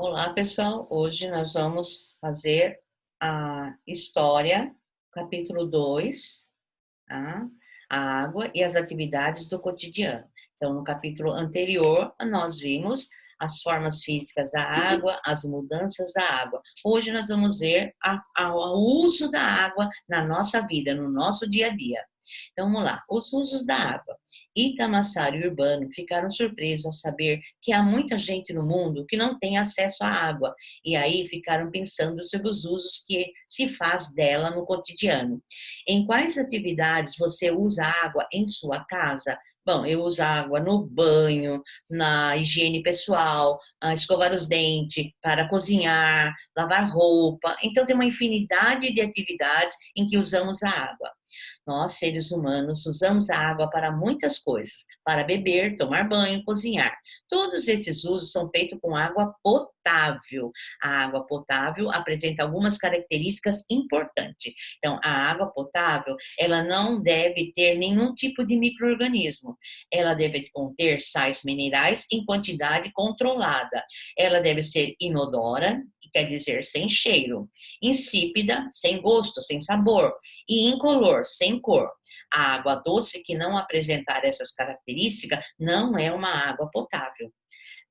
Olá, pessoal. Hoje nós vamos fazer a história, capítulo 2, tá? A água e as atividades do cotidiano. Então, no capítulo anterior, nós vimos as formas físicas da água, as mudanças da água. Hoje nós vamos ver o uso da água na nossa vida, no nosso dia a dia. Então, vamos lá. Os usos da água. Itamassário e Urbano ficaram surpresos ao saber que há muita gente no mundo que não tem acesso à água, e aí ficaram pensando sobre os usos que se faz dela no cotidiano. Em quais atividades você usa água em sua casa? Bom, eu uso água no banho, na higiene pessoal, a escovar os dentes, para cozinhar, lavar roupa. Então, tem uma infinidade de atividades em que usamos a água. Nós, seres humanos, usamos a água para muitas coisas, para beber, tomar banho, cozinhar. Todos esses usos são feitos com água potável. A água potável apresenta algumas características importantes. Então, a água potável, ela não deve ter nenhum tipo de micro-organismo. Ela deve conter sais minerais em quantidade controlada. Ela deve ser inodora, que quer dizer sem cheiro, insípida, sem gosto, sem sabor, e incolor, sem cor. A água doce que não apresentar essas características não é uma água potável.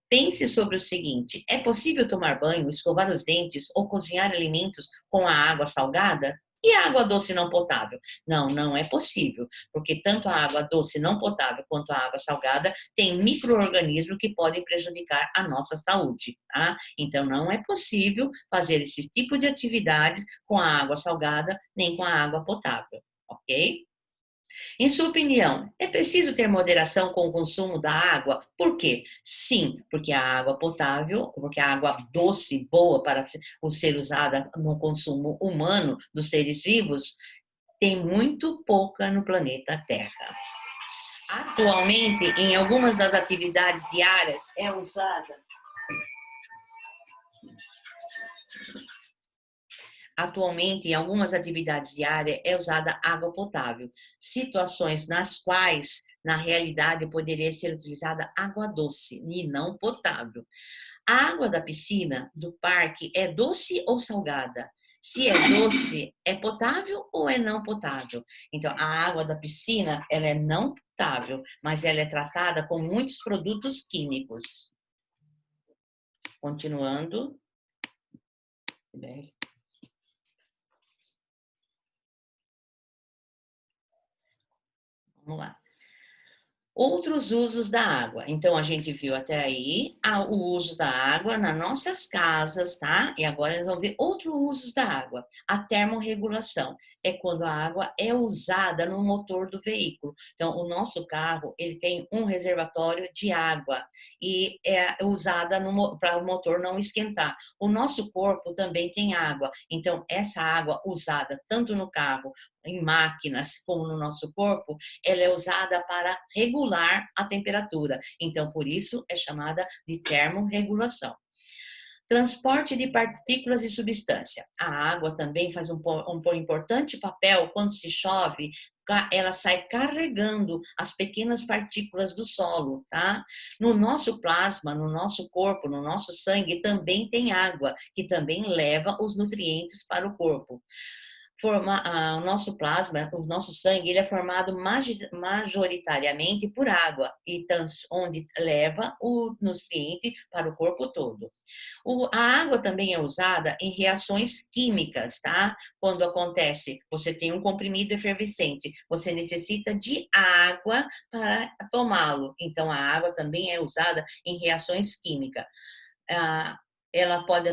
Pense sobre o seguinte: é possível tomar banho, escovar os dentes ou cozinhar alimentos com a água salgada? E a água doce não potável? Não, não é possível, porque tanto a água doce não potável quanto a água salgada têm micro-organismos que podem prejudicar a nossa saúde, tá? Então não é possível fazer esse tipo de atividades com a água salgada nem com a água potável, ok? Em sua opinião, é preciso ter moderação com o consumo da água? Por quê? Sim, porque a água potável, porque a água doce, boa para ser usada no consumo humano dos seres vivos, tem muito pouca no planeta Terra. Atualmente, em algumas das atividades diárias, é usada. Atualmente, em algumas atividades diárias, é usada água potável, situações nas quais, na realidade, poderia ser utilizada água doce e não potável. A água da piscina, do parque, é doce ou salgada? Se é doce, é potável ou é não potável? Então, a água da piscina, ela é não potável, mas ela é tratada com muitos produtos químicos. Continuando. Vamos lá. Outros usos da água. Então, a gente viu até aí o uso da água nas nossas casas, tá? E agora nós vamos ver outros usos da água. A termorregulação é quando a água é usada no motor do veículo. Então, o nosso carro, ele tem um reservatório de água e é usada para o motor não esquentar. O nosso corpo também tem água. Então, essa água usada tanto no carro, em máquinas, como no nosso corpo, ela é usada para regular a temperatura. Então, por isso é chamada de termorregulação. Transporte de partículas e substância. A água também faz um importante papel quando se chove. Ela sai carregando as pequenas partículas do solo, tá? No nosso plasma, no nosso corpo, no nosso sangue também tem água, que também leva os nutrientes para o corpo. O nosso plasma, o nosso sangue, ele é formado majoritariamente por água, e onde leva o nutriente para o corpo todo. A água também é usada em reações químicas, tá? Quando acontece, você tem um comprimido efervescente, você necessita de água para tomá-lo. Então, a água também é usada em reações químicas. Ela pode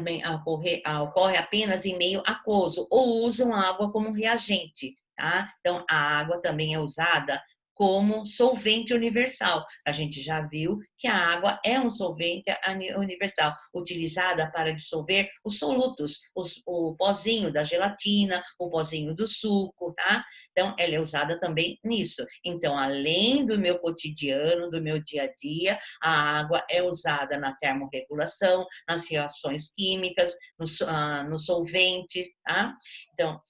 ocorre apenas em meio aquoso ou usam a água como reagente, tá? Então, a água também é usada como solvente universal. A gente já viu que a água é um solvente universal, utilizada para dissolver os solutos, o pozinho da gelatina, o pozinho do suco, tá? Então, ela é usada também nisso. Então, além do meu cotidiano, do meu dia a dia, a água é usada na termorregulação, nas reações químicas, nos solventes, tá? Então,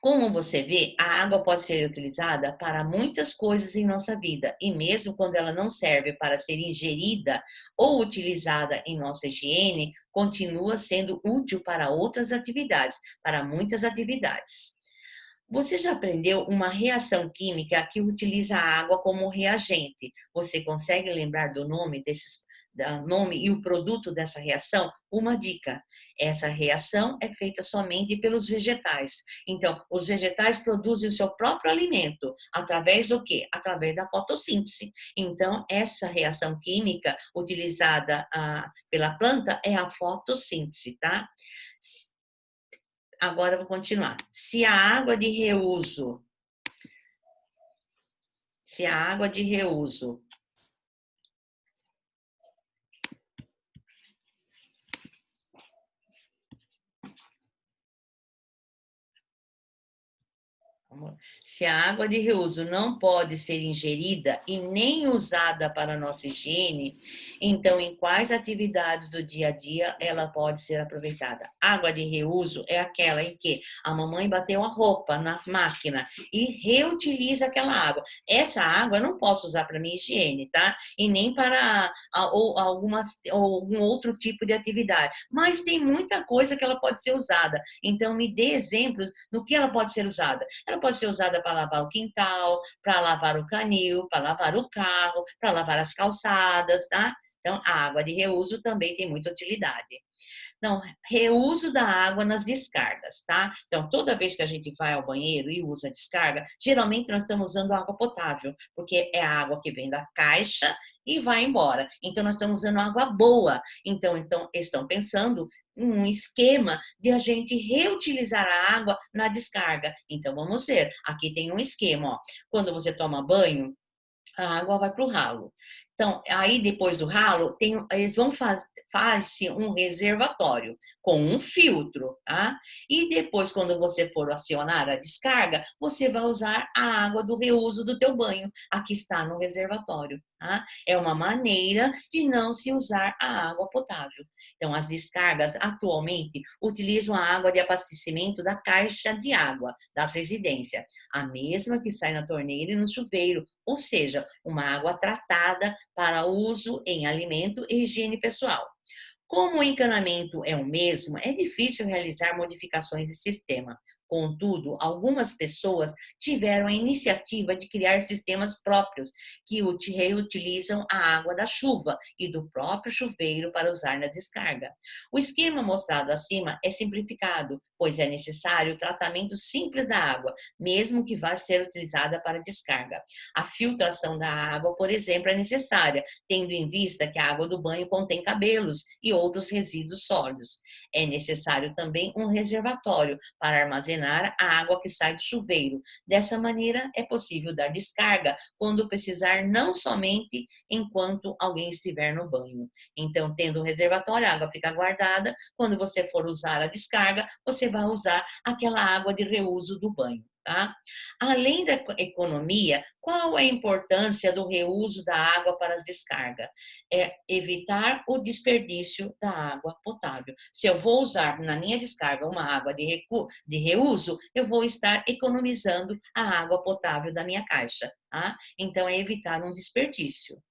Como você vê, a água pode ser utilizada para muitas coisas em nossa vida, e mesmo quando ela não serve para ser ingerida ou utilizada em nossa higiene, continua sendo útil para outras atividades, para muitas atividades. Você já aprendeu uma reação química que utiliza a água como reagente? Você consegue lembrar do nome nome e o produto dessa reação? Uma dica: essa reação é feita somente pelos vegetais. Então, os vegetais produzem o seu próprio alimento através do quê? Através da fotossíntese. Então, essa reação química utilizada pela planta é a fotossíntese, tá? Agora eu vou continuar. Se a água de reuso Se a água de reuso não pode ser ingerida e nem usada para nossa higiene, então em quais atividades do dia a dia ela pode ser aproveitada? Água de reuso é aquela em que a mamãe bateu a roupa na máquina e reutiliza aquela água. Essa água eu não posso usar para minha higiene, tá? E nem para algum outro tipo de atividade. Mas tem muita coisa que ela pode ser usada. Então me dê exemplos no que ela pode ser usada. Ela pode ser usada para lavar o quintal, para lavar o canil, para lavar o carro, para lavar as calçadas, tá? Então, a água de reuso também tem muita utilidade. Não, reuso da água nas descargas, tá? Então, toda vez que a gente vai ao banheiro e usa a descarga, geralmente nós estamos usando água potável, porque é a água que vem da caixa e vai embora. Então, nós estamos usando água boa. Então estão pensando em um esquema de a gente reutilizar a água na descarga. Então, vamos ver. Aqui tem um esquema, ó. Quando você toma banho, a água vai para o ralo. Então, aí depois do ralo, eles vão faz-se um reservatório com um filtro, tá? E depois, quando você for acionar a descarga, você vai usar a água do reuso do teu banho. Aqui está no reservatório, tá? É uma maneira de não se usar a água potável. Então, as descargas atualmente utilizam a água de abastecimento da caixa de água das residências, a mesma que sai na torneira e no chuveiro, ou seja, uma água tratada para uso em alimento e higiene pessoal. Como o encanamento é o mesmo, é difícil realizar modificações de sistema. Contudo, algumas pessoas tiveram a iniciativa de criar sistemas próprios que reutilizam a água da chuva e do próprio chuveiro para usar na descarga. O esquema mostrado acima é simplificado, pois é necessário o tratamento simples da água, mesmo que vá ser utilizada para descarga. A filtração da água, por exemplo, é necessária, tendo em vista que a água do banho contém cabelos e outros resíduos sólidos. É necessário também um reservatório para armazenar a água que sai do chuveiro. Dessa maneira, é possível dar descarga quando precisar, não somente enquanto alguém estiver no banho. Então, tendo um reservatório, a água fica guardada. Quando você for usar a descarga, você vai usar aquela água de reuso do banho. Tá? Além da economia, qual a importância do reuso da água para as descargas? É evitar o desperdício da água potável. Se eu vou usar na minha descarga uma água de reuso, eu vou estar economizando a água potável da minha caixa. Tá? Então, é evitar um desperdício.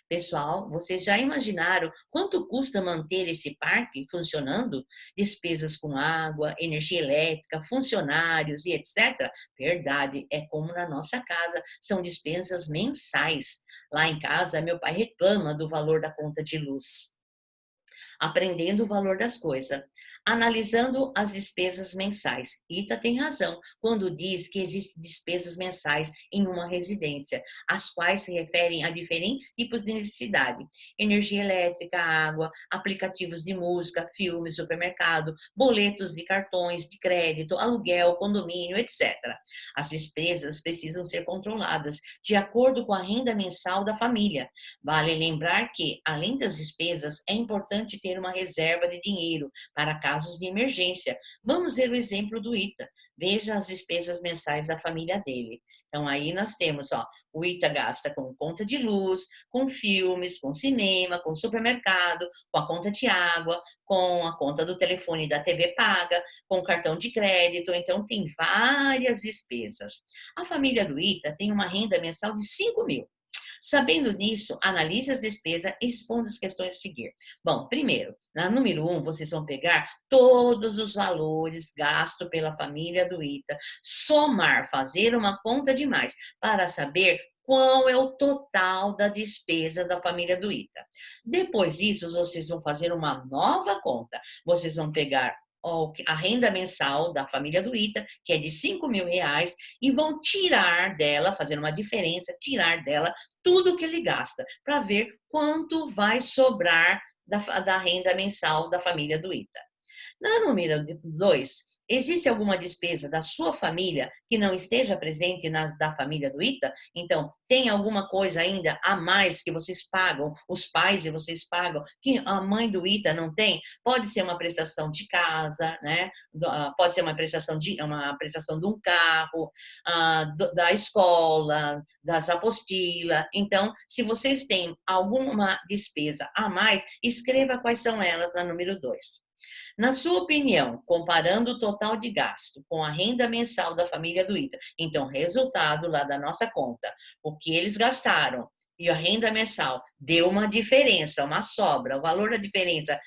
Pessoal, vocês já imaginaram quanto custa manter esse parque funcionando? Despesas com água, energia elétrica, funcionários e etc. Verdade, é como na nossa casa, são despesas mensais. Lá em casa, meu pai reclama do valor da conta de luz. Aprendendo o valor das coisas, analisando as despesas mensais. Ita tem razão quando diz que existem despesas mensais em uma residência, as quais se referem a diferentes tipos de necessidade: energia elétrica, água, aplicativos de música, filmes, supermercado, boletos de cartões de crédito, aluguel, condomínio, etc. As despesas precisam ser controladas de acordo com a renda mensal da família. Vale lembrar que, além das despesas, é importante ter uma reserva de dinheiro para casos de emergência. Vamos ver o exemplo do Ita. Veja as despesas mensais da família dele. Então, aí nós temos, ó, o Ita gasta com conta de luz, com filmes, com cinema, com supermercado, com a conta de água, com a conta do telefone da TV paga, com cartão de crédito. Então, tem várias despesas. A família do Ita tem uma renda mensal de 5 mil. Sabendo disso, analise as despesas e responda as questões a seguir. Bom, primeiro, na número 1, vocês vão pegar todos os valores gastos pela família do Ita, somar, fazer uma conta de mais, para saber qual é o total da despesa da família do Ita. Depois disso, vocês vão fazer uma nova conta. Vocês vão pegar a renda mensal da família do Ita, que é de 5 mil reais, e vão tirar dela, fazer uma diferença, tirar dela tudo que ele gasta, para ver quanto vai sobrar da renda mensal da família do Ita. Na número 2, existe alguma despesa da sua família que não esteja presente nas da família do Ita? Então, tem alguma coisa ainda a mais que vocês pagam, os pais e vocês pagam, que a mãe do Ita não tem? Pode ser uma prestação de casa, né? Pode ser uma prestação de um carro, da escola, das apostilas. Então, se vocês têm alguma despesa a mais, escreva quais são elas na número 2. Na sua opinião, comparando o total de gasto com a renda mensal da família do Ita, então, resultado lá da nossa conta, o que eles gastaram e a renda mensal deu uma diferença, uma sobra, o valor da diferença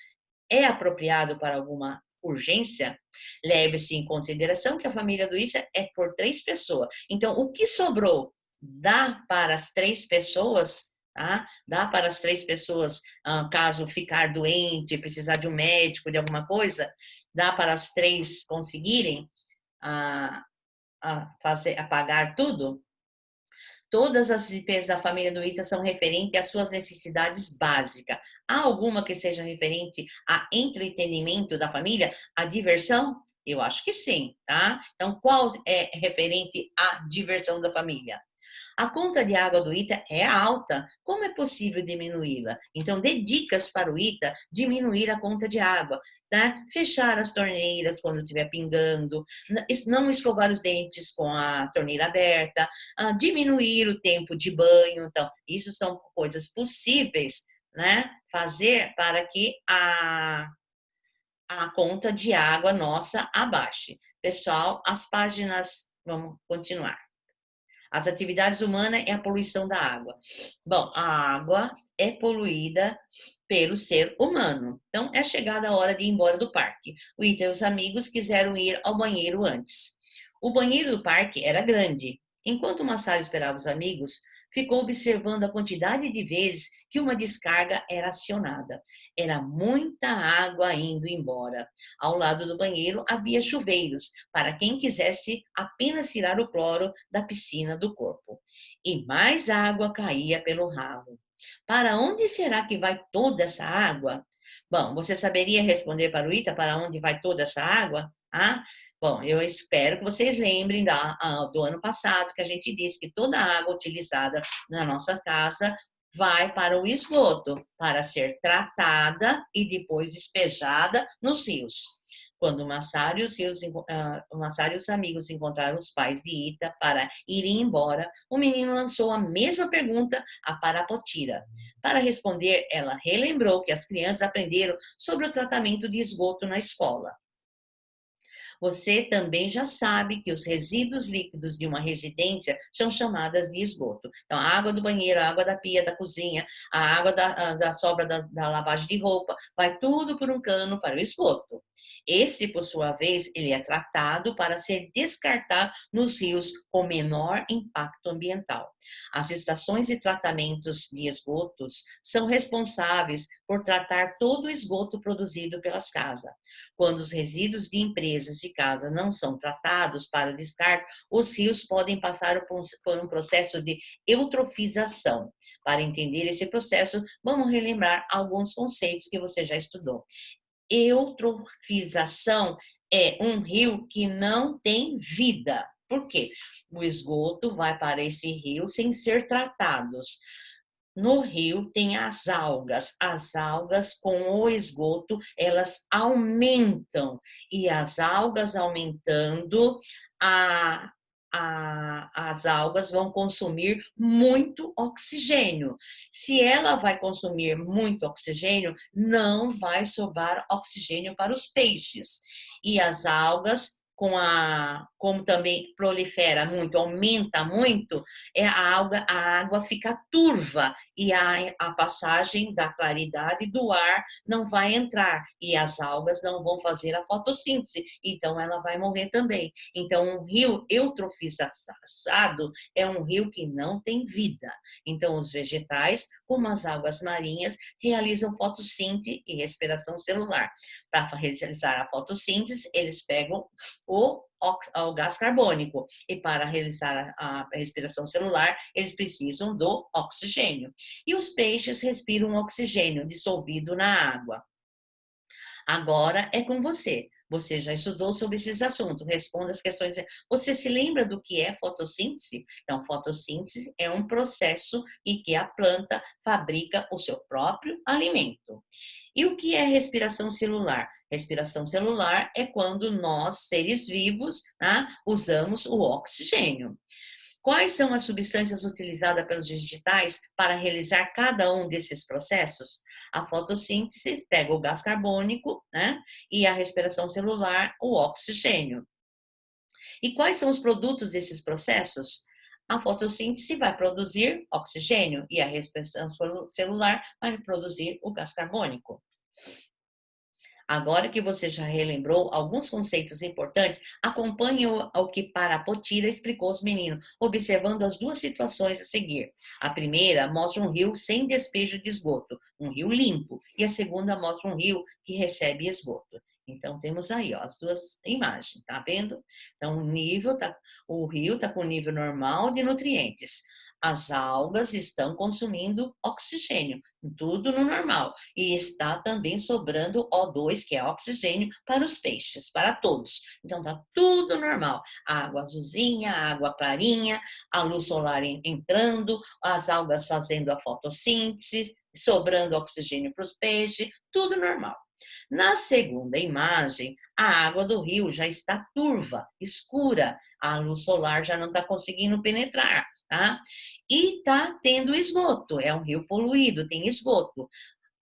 é apropriado para alguma urgência, leve-se em consideração que a família do Ita é por 3 pessoas. Então, o que sobrou dá para as 3 pessoas. Tá? Dá para as 3 pessoas, caso ficar doente, precisar de um médico, de alguma coisa, dá para as 3 conseguirem pagar tudo? Todas as despesas da família do Ita são referentes às suas necessidades básicas. Há alguma que seja referente a entretenimento da família, a diversão? Eu acho que sim, tá? Então, qual é referente à diversão da família? A conta de água do Ita é alta. Como é possível diminuí-la? Então, dê dicas para o Ita diminuir a conta de água, tá? Fechar as torneiras quando estiver pingando, não escovar os dentes com a torneira aberta, diminuir o tempo de banho. Então, isso são coisas possíveis, né? Fazer para que a conta de água nossa abaixe. Pessoal, as páginas, vamos continuar. As atividades humanas é a poluição da água. Bom, a água é poluída pelo ser humano. Então, é chegada a hora de ir embora do parque. O Ita e os amigos quiseram ir ao banheiro antes. O banheiro do parque era grande. Enquanto o Massaro esperava os amigos, ficou observando a quantidade de vezes que uma descarga era acionada. Era muita água indo embora. Ao lado do banheiro havia chuveiros, para quem quisesse apenas tirar o cloro da piscina do corpo. E mais água caía pelo ralo. Para onde será que vai toda essa água? Bom, você saberia responder para o Ita para onde vai toda essa água? Bom, eu espero que vocês lembrem do ano passado, que a gente disse que toda a água utilizada na nossa casa vai para o esgoto, para ser tratada e depois despejada nos rios. Quando o Massaro e os amigos encontraram os pais de Ita para irem embora, o menino lançou a mesma pergunta a Parapotira. Para responder, ela relembrou que as crianças aprenderam sobre o tratamento de esgoto na escola. Você também já sabe que os resíduos líquidos de uma residência são chamadas de esgoto. Então, a água do banheiro, a água da pia, da cozinha, a água da sobra da lavagem de roupa, vai tudo por um cano para o esgoto. Esse, por sua vez, ele é tratado para ser descartado nos rios com menor impacto ambiental. As estações de tratamentos de esgotos são responsáveis por tratar todo o esgoto produzido pelas casas. Quando os resíduos de empresas e casas não são tratados para o descarte, os rios podem passar por um processo de eutrofização. Para entender esse processo, vamos relembrar alguns conceitos que você já estudou. Eutrofização é um rio que não tem vida. Por quê? O esgoto vai para esse rio sem ser tratados. No rio tem as algas. As algas com o esgoto, elas aumentam. E as algas aumentando, a, as algas vão consumir muito oxigênio. Se ela vai consumir muito oxigênio, não vai sobrar oxigênio para os peixes. E as algas, como também prolifera muito, aumenta muito, a água fica turva e a passagem da claridade do ar não vai entrar e as algas não vão fazer a fotossíntese, então ela vai morrer também. Então, um rio eutrofizado é um rio que não tem vida. Então, os vegetais, como as algas marinhas, realizam fotossíntese e respiração celular. Para realizar a fotossíntese, eles pegam o gás carbônico. E para realizar a respiração celular, eles precisam do oxigênio. E os peixes respiram oxigênio dissolvido na água. Agora é com você. Você já estudou sobre esses assuntos. Responda as questões. Você se lembra do que é fotossíntese? Então, fotossíntese é um processo em que a planta fabrica o seu próprio alimento. E o que é respiração celular? Respiração celular é quando nós, seres vivos, né, usamos o oxigênio. Quais são as substâncias utilizadas pelos vegetais para realizar cada um desses processos? A fotossíntese pega o gás carbônico, né? E a respiração celular, o oxigênio. E quais são os produtos desses processos? A fotossíntese vai produzir oxigênio e a respiração celular vai produzir o gás carbônico. Agora que você já relembrou alguns conceitos importantes, acompanhe o que Parapotira explicou aos meninos, observando as duas situações a seguir. A primeira mostra um rio sem despejo de esgoto, um rio limpo, e a segunda mostra um rio que recebe esgoto. Então, temos aí ó, as duas imagens, tá vendo? Então, o rio está com nível normal de nutrientes. As algas estão consumindo oxigênio, tudo no normal. E está também sobrando O2, que é oxigênio, para os peixes, para todos. Então, está tudo normal. A água azulzinha, a água clarinha, a luz solar entrando, as algas fazendo a fotossíntese, sobrando oxigênio para os peixes, tudo normal. Na segunda imagem, a água do rio já está turva, escura, a luz solar já não está conseguindo penetrar, tá? E está tendo esgoto, é um rio poluído, tem esgoto.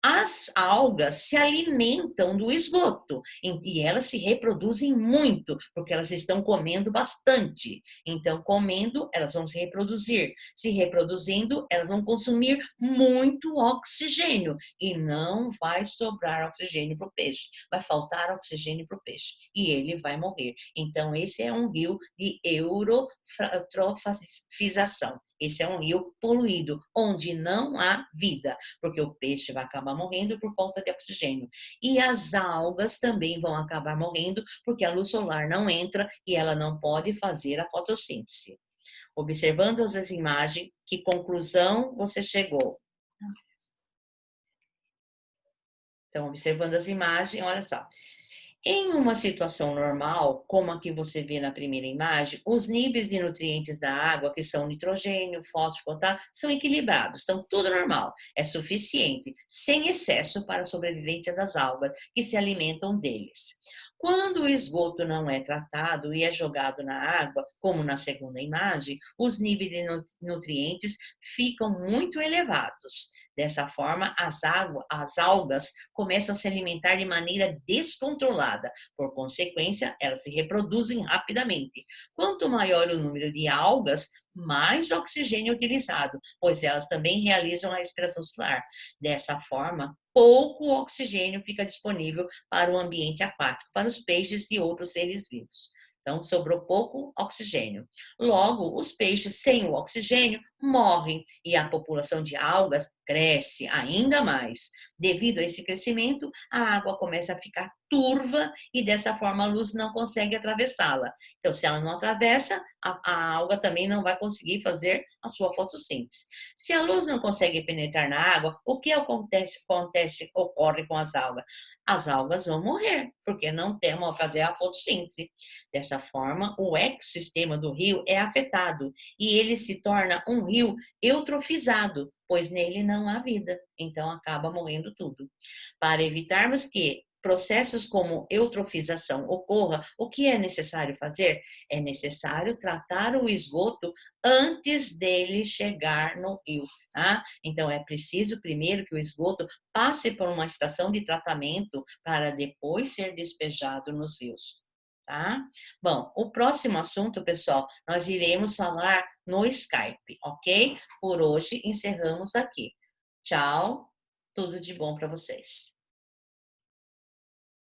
As algas se alimentam do esgoto e elas se reproduzem muito, porque elas estão comendo bastante. Então, comendo, elas vão se reproduzir. Se reproduzindo, elas vão consumir muito oxigênio e não vai sobrar oxigênio para o peixe. Vai faltar oxigênio para o peixe e ele vai morrer. Então, esse é um rio de eutrofização. Esse é um rio poluído, onde não há vida, porque o peixe vai acabar morrendo por falta de oxigênio. E as algas também vão acabar morrendo, porque a luz solar não entra e ela não pode fazer a fotossíntese. Observando as imagens, que conclusão você chegou? Então, observando as imagens, olha só. Em uma situação normal, como a que você vê na primeira imagem, os níveis de nutrientes da água, que são nitrogênio, fósforo, potássio, são equilibrados, estão tudo normal, é suficiente, sem excesso para a sobrevivência das algas que se alimentam deles. Quando o esgoto não é tratado e é jogado na água, como na segunda imagem, os níveis de nutrientes ficam muito elevados. Dessa forma, as algas começam a se alimentar de maneira descontrolada. Por consequência, elas se reproduzem rapidamente. Quanto maior o número de algas, mais oxigênio é utilizado, pois elas também realizam a respiração solar. Dessa forma, pouco oxigênio fica disponível para o ambiente aquático, para os peixes e outros seres vivos. Então, sobrou pouco oxigênio. Logo, os peixes sem o oxigênio morrem e a população de algas cresce ainda mais. Devido a esse crescimento, a água começa a ficar turva e dessa forma a luz não consegue atravessá-la. Então, se ela não atravessa, a alga também não vai conseguir fazer a sua fotossíntese. Se a luz não consegue penetrar na água, o que ocorre com as algas? As algas vão morrer, porque não tem a fazer a fotossíntese. Dessa forma, o ecossistema do rio é afetado e ele se torna um rio eutrofizado, pois nele não há vida, então acaba morrendo tudo. Para evitarmos que processos como eutrofização ocorra, o que é necessário fazer? É necessário tratar o esgoto antes dele chegar no rio. Tá? Então, é preciso primeiro que o esgoto passe por uma estação de tratamento para depois ser despejado nos rios. Tá? Bom, o próximo assunto, pessoal, nós iremos falar no Skype, ok? Por hoje, encerramos aqui. Tchau, tudo de bom para vocês.